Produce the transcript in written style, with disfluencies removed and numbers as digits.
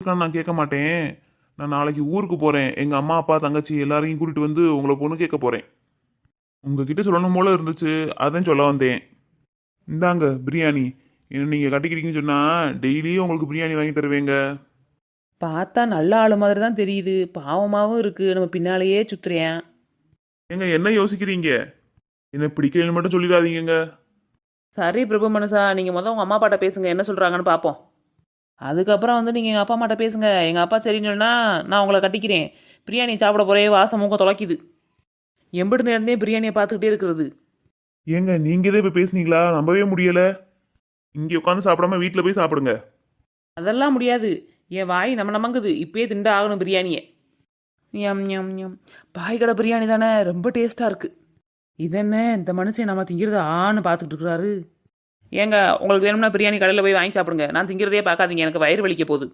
இருக்கான்னு நான் கேட்க மாட்டேன். நான் நாளைக்கு ஊருக்கு போறேன். எங்க அம்மா அப்பா தங்கச்சி எல்லாரையும் கூட்டிட்டு வந்து உங்களை பொண்ணு கேட்க போறேன். உங்ககிட்ட சொல்லணும் போல இருந்துச்சு, அதான் சொல்ல வந்தேன். இந்தாங்க பிரியாணி. என்ன நீங்க கட்டிக்கிறீங்கன்னு சொன்னா டெய்லியும் உங்களுக்கு பிரியாணி வாங்கி தருவேங்க. பார்த்தா நல்ல ஆளு மாதிரி தான் தெரியுது, பாவமாகவும் இருக்கு, நம்ம பின்னாலேயே சுத்துறேன். ஏங்க என்ன யோசிக்கிறீங்க? என்ன பிடிக்கலன்னு மட்டும் சொல்லிடாதீங்கங்க. சரி பிரபு மனுஷா, நீங்கள் முதல் உங்கள் அம்மா அப்பாட்ட பேசுங்க, என்ன சொல்கிறாங்கன்னு பார்ப்போம். அதுக்கப்புறம் வந்து நீங்கள் எங்கள் அப்பா அம்மாட்ட பேசுங்க. எங்கள் அப்பா சரின்னு சொன்னா நான் உங்களை கட்டிக்கிறேன். பிரியாணி சாப்பிட போகிறே வாசம் மூக்க தொலைக்குது. எம்பிட்டு நேரந்தே பிரியாணியை பார்த்துக்கிட்டே இருக்கிறது. ஏங்க நீங்க இதே இப்ப பேசுனீங்களா? நம்பவே முடியல. இங்க உட்காந்து சாப்பிடாம வீட்டுல போய் சாப்பிடுங்க. அதெல்லாம் முடியாது. என் வாய் நம்ம நமங்குது, இப்பயே திண்டு ஆகணும் பிரியாணியை. ஞம் ஞம் ஞம். பாய் கடை பிரியாணி தானே, ரொம்ப டேஸ்ட்டாக இருக்குது. இதென்ன இந்த மனுஷன் நம்ம திங்கிறத ஆன்னு பார்த்துட்டு இருக்கிறாரு. ஏங்க உங்களுக்கு வேணும்னா பிரியாணி கடையில் போய் வாங்கி சாப்பிடுங்க, நான் திங்கிறதே பார்க்காதீங்க, எனக்கு வயிறு வலிக்க போகுது.